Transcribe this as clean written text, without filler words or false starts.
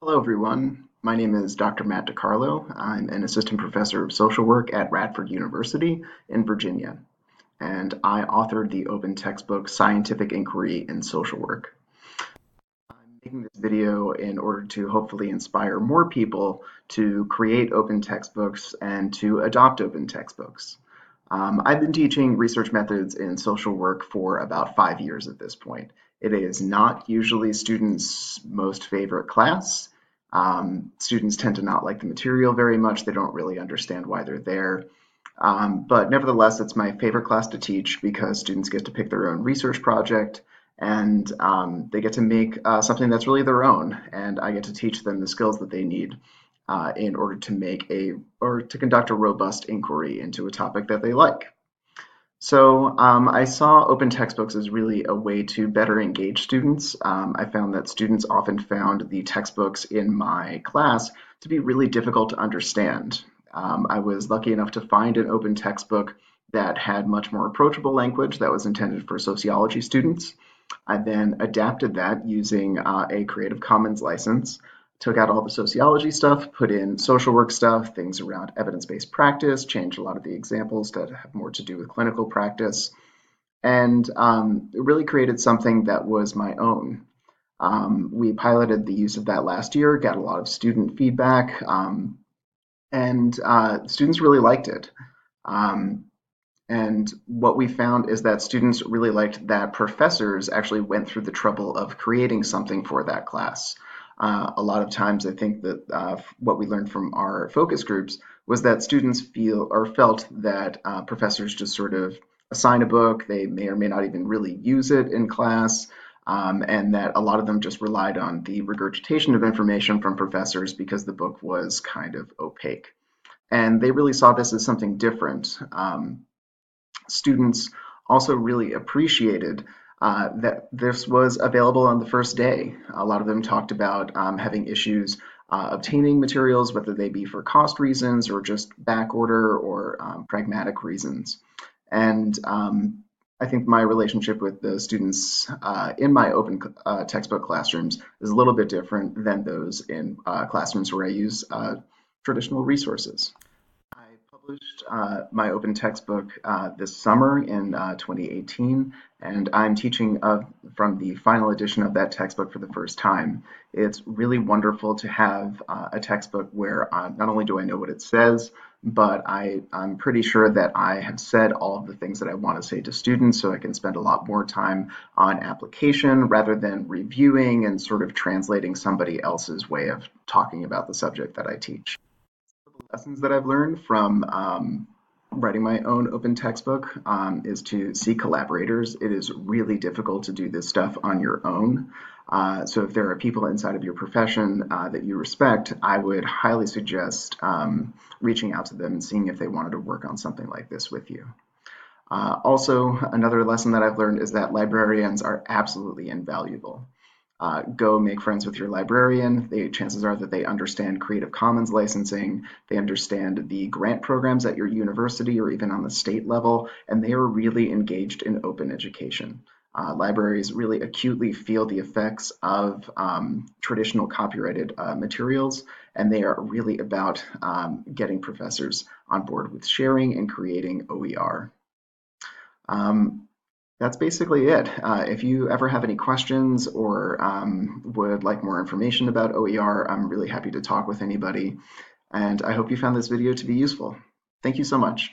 Hello, everyone. My name is Dr. Matt DiCarlo. I'm an assistant professor of social work at Radford University in Virginia, and I authored the open textbook Scientific Inquiry in Social Work. I'm making this video in order to hopefully inspire more people to create open textbooks and to adopt open textbooks. I've been teaching research methods in social work for about 5 years at this point. It is not usually students' most favorite class. Students tend to not like the material very much. They don't really understand why they're there. But nevertheless, it's my favorite class to teach because students get to pick their own research project and they get to make something that's really their own. And I get to teach them the skills that they need in order to to conduct a robust inquiry into a topic that they like. So I saw open textbooks as really a way to better engage students. I found that students often found the textbooks in my class to be really difficult to understand. I was lucky enough to find an open textbook that had much more approachable language that was intended for sociology students. I then adapted that using a Creative Commons license, took out all the sociology stuff, put in social work stuff, things around evidence-based practice, changed a lot of the examples to have more to do with clinical practice, and really created something that was my own. We piloted the use of that last year, got a lot of student feedback, and students really liked it. Um, and what we found is that students really liked that professors actually went through the trouble of creating something for that class. A lot of times, I think that what we learned from our focus groups was that students feel or felt that professors just sort of assign a book, they may or may not even really use it in class, and that a lot of them just relied on the regurgitation of information from professors because the book was kind of opaque. And they really saw this as something different. Students also really appreciated that this was available on the first day. A lot of them talked about having issues obtaining materials, whether they be for cost reasons or just back order or pragmatic reasons. And I think my relationship with the students in my open textbook classrooms is a little bit different than those in classrooms where I use traditional resources. I published my open textbook this summer in 2018, and I'm teaching from the final edition of that textbook for the first time. It's really wonderful to have a textbook where not only do I know what it says, but I'm pretty sure that I have said all of the things that I want to say to students, so I can spend a lot more time on application rather than reviewing and sort of translating somebody else's way of talking about the subject that I teach. Lessons that I've learned from writing my own open textbook is to seek collaborators. It is really difficult to do this stuff on your own. So if there are people inside of your profession that you respect, I would highly suggest reaching out to them and seeing if they wanted to work on something like this with you. Also, another lesson that I've learned is that librarians are absolutely invaluable. Go make friends with your librarian. Chances are that they understand Creative Commons licensing, they understand the grant programs at your university or even on the state level, and they are really engaged in open education. Libraries really acutely feel the effects of traditional copyrighted materials, and they are really about getting professors on board with sharing and creating OER. Um, that's basically it. If you ever have any questions or would like more information about OER, I'm really happy to talk with anybody. And I hope you found this video to be useful. Thank you so much.